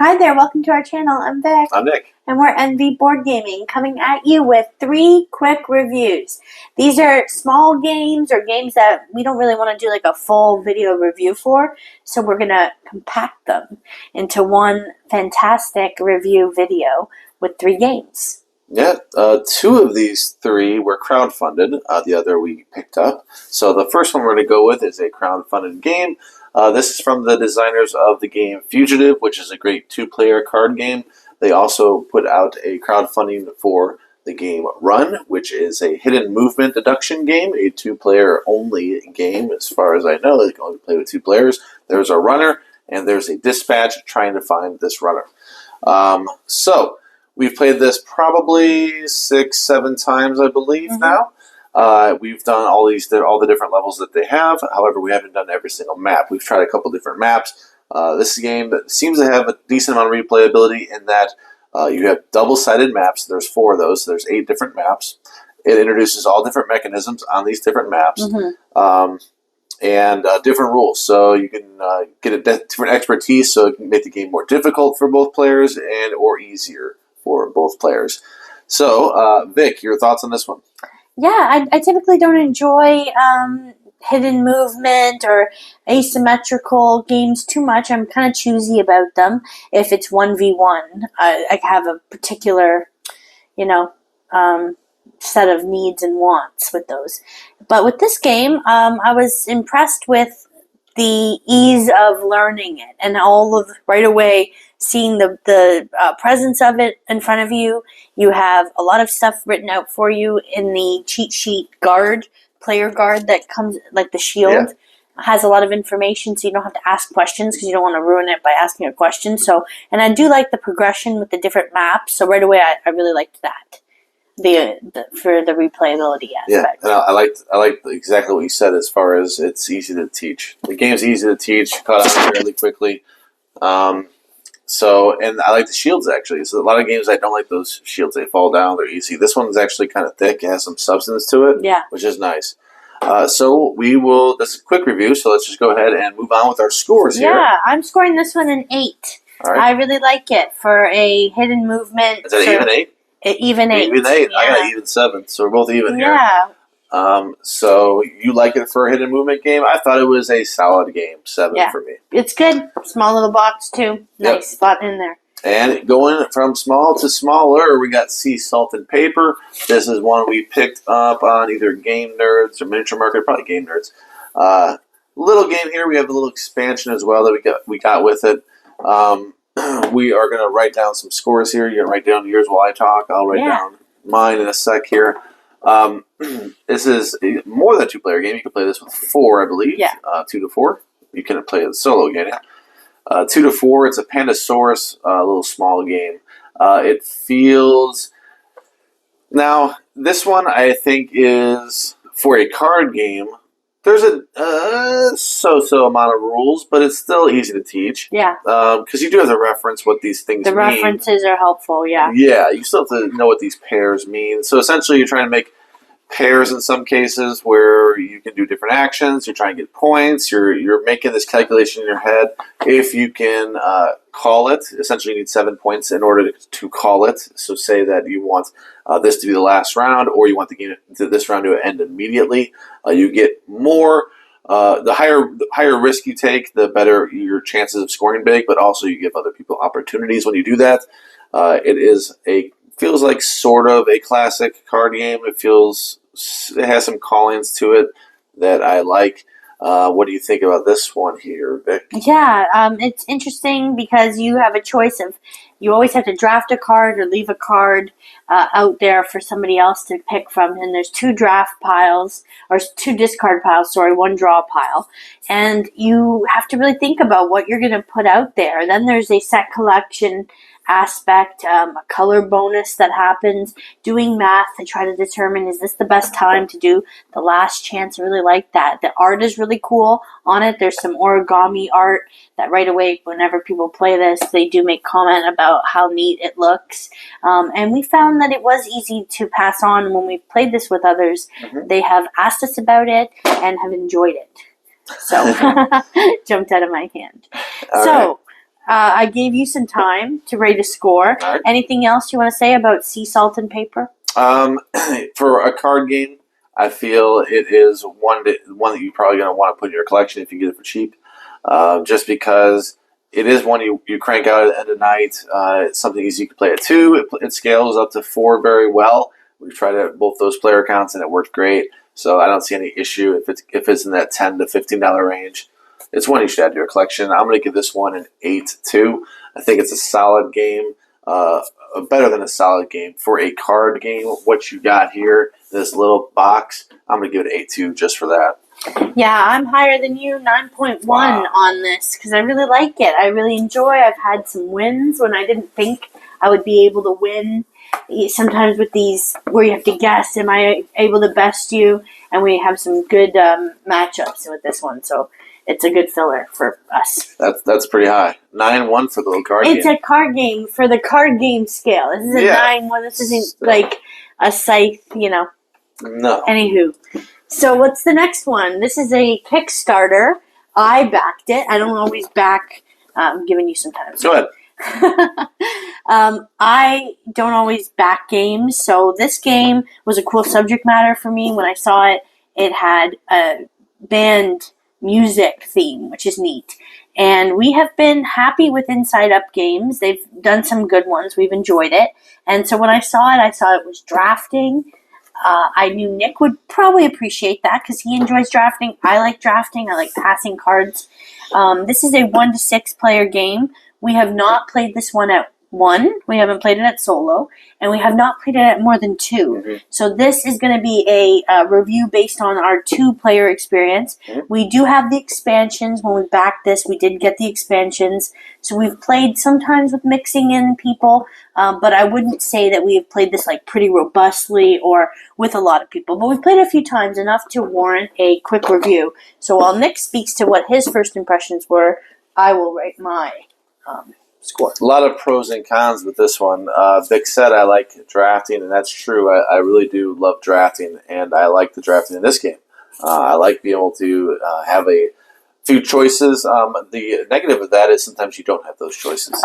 Hi there, welcome to our channel. I'm Vic. I'm Nick. And we're NV Board Gaming, coming at you with 3 quick reviews. These are small games or games that we don't really want to do like a full video review for, so we're going to compact them into one fantastic review video with 3 games. Yeah, 2 of these 3 were crowdfunded. The other we picked up. So the first one we're going to go with is a crowdfunded game. This is from the designers of the game Fugitive, which is a great 2-player card game. They also put out a crowdfunding for the game Run, which is a hidden movement deduction game, a 2-player only game as far as I know. They can only play with 2 players. There's a runner, and there's a dispatch trying to find this runner. We've played this probably 6-7 times, I believe, now. We've done all the different levels that they have. However, we haven't done every single map. We've tried a couple different maps. This game seems to have a decent amount of replayability in that you have double-sided maps. There's 4 of those. So there's 8 different maps. It introduces all different mechanisms on these different maps. And different rules. So you can get a different expertise, so it can make the game more difficult for both players and or easier for both players. So, Vic, your thoughts on this one? Yeah, I typically don't enjoy hidden movement or asymmetrical games too much. I'm kind of choosy about them. If it's 1v1, I have a particular, set of needs and wants with those. But with this game, I was impressed with the ease of learning it and right away seeing the presence of it in front of you. You have a lot of stuff written out for you in the cheat sheet player guard that comes, like the shield, has a lot of information, so you don't have to ask questions because you don't want to ruin it by asking a question. So, and I do like the progression with the different maps, so right away I really liked that. For the replayability aspect. Yeah, and I liked exactly what you said as far as it's easy to teach. The game's easy to teach, caught on fairly quickly. And I like the shields actually. So a lot of games I don't like those shields. They fall down, they're easy. This one's actually kind of thick, it has some substance to it, which is nice. This is a quick review, so let's just go ahead and move on with our scores here. Yeah, I'm scoring this one an 8. All right. I really like it for a hidden movement. Is that even 8? Even 8. Even 8. Yeah. I got even 7, so we're both even here. Yeah. So you like it for a hidden movement game? I thought it was a solid game. 7 for me. It's good. Small little box too. Nice spot in there. And going from small to smaller, we got Sea Salt and Paper. This is one we picked up on either Game Nerds or Miniature Market, probably Game Nerds. Little game here. We have a little expansion as well that we got with it. We are going to write down some scores here. You're going to write down yours while I talk. I'll write down mine in a sec here. This is more than a 2-player game. You can play this with 4, I believe. Yeah. 2 to 4. You can play a solo game. 2 to 4. It's a Pandasaurus, little small game. It feels... Now, this one I think is, for a card game, there's a so-so amount of rules, but it's still easy to teach. Yeah. Because you do have to reference what these things mean. The references are helpful, yeah. Yeah, you still have to know what these pairs mean. So essentially you're trying to make pairs in some cases where you can do different actions. You're trying to get points. You're making this calculation in your head. If you can call it, essentially you need 7 points in order to call it. So say that you want this to be the last round, or you want the game this round to end immediately. You get more. The higher risk you take, the better your chances of scoring big. But also you give other people opportunities when you do that. It feels like sort of a classic card game. It has some call-ins to it that I like. What do you think about this one here, Vic? Yeah, it's interesting because you have a choice of, you always have to draft a card or leave a card out there for somebody else to pick from. And there's 2 draft piles, or 2 discard piles, 1 draw pile. And you have to really think about what you're going to put out there. Then there's a set collection aspect, a color bonus that happens, doing math to try to determine, is this the best time to do the last chance? I really like that. The art is really cool on it. There's some origami art that right away, whenever people play this, they do make comment about how neat it looks. And we found that it was easy to pass on when we played this with others. They have asked us about it and have enjoyed it. So, jumped out of my hand. I gave you some time to rate a score. All right. Anything else you want to say about sea salt and paper? For a card game, I feel it is one that you're probably going to want to put in your collection if you get it for cheap. Just because it is one you crank out at the end of the night. It's something easy you can play at 2. It scales up to 4 very well. We've tried it at both those player counts and it worked great. So I don't see any issue if it's in that $10 to $15 range. It's one you should add to your collection. I'm going to give this one an 8-2. I think it's a solid game, better than a solid game. For a card game, what you got here, this little box, I'm going to give it an 8-2 just for that. Yeah, I'm higher than you, 9.1 Wow. on this, because I really like it. I really enjoy. I've had some wins when I didn't think I would be able to win. Sometimes with these, where you have to guess, am I able to best you? And we have some good matchups with this one, so it's a good filler for us. That's pretty high. 9-1 for the little card It's game. a card game for the card game scale. This is a 9-1. This isn't like a scythe, No. Anywho. So what's the next one? This is a Kickstarter. I backed it. I don't always back. I'm giving you some time. Go ahead. I don't always back games, so this game was a cool subject matter for me. When I saw it, it had a band music theme, which is neat. And we have been happy with Inside Up Games. They've done some good ones. We've enjoyed it. And so when I saw it was drafting. I knew Nick would probably appreciate that because he enjoys drafting. I like drafting. I like passing cards. This is a 1 to 6 player game. We have not played this one at 1. We haven't played it at solo. And we have not played it at more than 2. Mm-hmm. So this is going to be a review based on our 2-player experience. Mm-hmm. We do have the expansions. When we backed this, we did get the expansions. So we've played sometimes with mixing in people. But I wouldn't say that we have played this like pretty robustly or with a lot of people. But we've played it a few times, enough to warrant a quick review. So while Nick speaks to what his first impressions were, I will rate my score. A lot of pros and cons with this one. Vic said I like drafting, and that's true. I really do love drafting, and I like the drafting in this game. I like being able to have a few choices. The negative of that is sometimes you don't have those choices.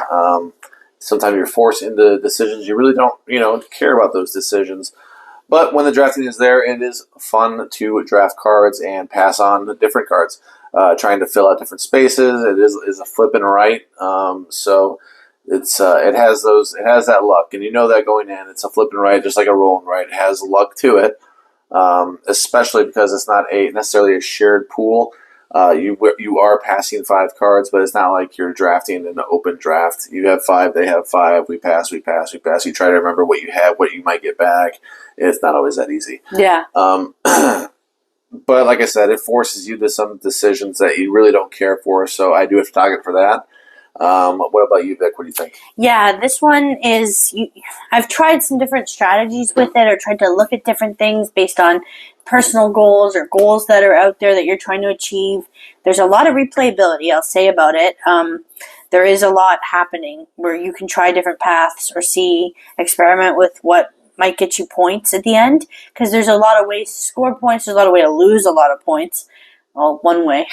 Sometimes you're forced into decisions you really don't, care about those decisions. But when the drafting is there, it is fun to draft cards and pass on different cards. Trying to fill out different spaces. It is a flip and right. So it has that luck, and you know that going in. It's a flip and right, just like a roll and right. It has luck to it, especially because it's not necessarily a shared pool. You are passing 5 cards, but it's not like you're drafting an open draft. You have 5, they have 5. We pass. You try to remember what you have, what you might get back. It's not always that easy. Yeah. But like I said, it forces you to some decisions that you really don't care for. So I do have to target for that. What about you, Vic? What do you think? Yeah, this one is. I've tried some different strategies with it, or tried to look at different things based on personal goals or goals that are out there that you're trying to achieve. There's a lot of replayability, I'll say, about it. There is a lot happening where you can try different paths or experiment with what might get you points at the end, because there's a lot of ways to score points. There's a lot of ways to lose a lot of points. Well, one way,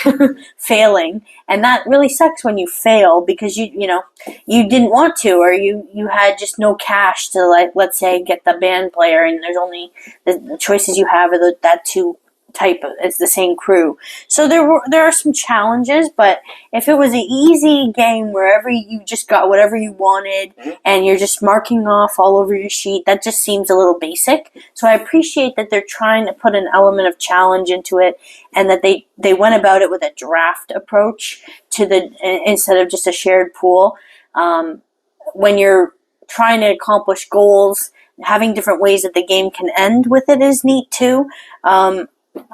failing, and that really sucks when you fail because you didn't want to, or you had just no cash to, like, let's say, get the band player, and there's only the choices you have are that 2 type of, it's the same crew. So there are some challenges, but if it was an easy game wherever you just got whatever you wanted and you're just marking off all over your sheet, that just seems a little basic. So I appreciate that they're trying to put an element of challenge into it, and that they went about it with a draft approach instead of just a shared pool. When you're trying to accomplish goals, having different ways that the game can end with it is neat too.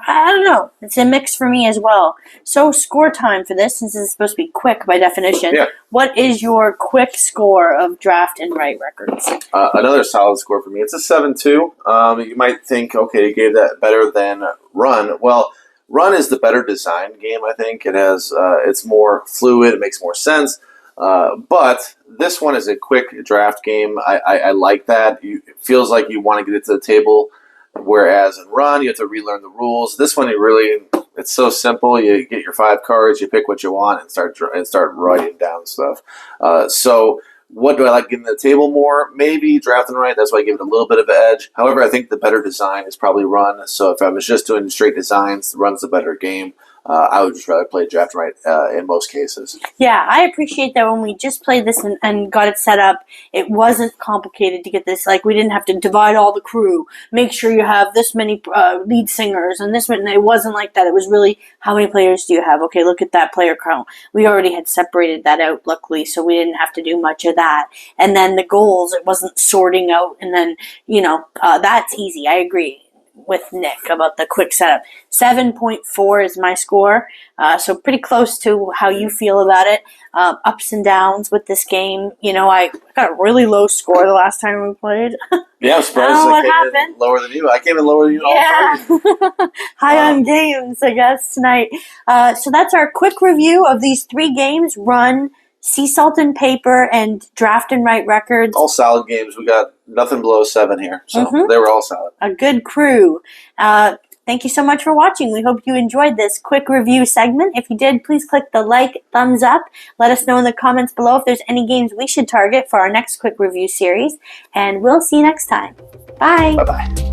I don't know. It's a mix for me as well. So score time for this, since it's supposed to be quick by definition. Yeah. What is your quick score of draft and write records? Another solid score for me. It's a 7-2. You might think, okay, you gave that better than Run. Well, Run is the better designed game, I think. It has it's more fluid. It makes more sense. But this one is a quick draft game. I like that. It feels like you want to get it to the table. Whereas in Run, you have to relearn the rules. This one, It's so simple. You get your 5 cards, you pick what you want, and start writing down stuff. So what do I like getting to the table more? Maybe draft and write. That's why I give it a little bit of an edge. However, I think the better design is probably run. So if I was just doing straight designs, run's the better game. I would just rather play draft and write in most cases. Yeah, I appreciate that when we just played this and got it set up, it wasn't complicated to get this. Like, we didn't have to divide all the crew, make sure you have this many lead singers and this one. It wasn't like that. It was really, how many players do you have? Okay, look at that player count. We already had separated that out, luckily, so we didn't have to do much of that. And then the goals, it wasn't sorting out. And then, that's easy. I agree with Nick about the quick setup. 7.4 is my score, so pretty close to how you feel about it. Ups and downs with this game. I got a really low score the last time we played. Yeah, I'm surprised I don't know I what came happened. in lower than you. I came in lower than you. Yeah. High on games, I guess, tonight. So that's our quick review of these 3 games: Run, Sea Salt and Paper, and Draft and Write Records. All solid games. We got nothing below 7 here, so they were all solid. A good crew. Thank you so much for watching. We hope you enjoyed this quick review segment. If you did, please click the like, thumbs up. Let us know in the comments below if there's any games we should target for our next quick review series. And we'll see you next time. Bye. Bye-bye.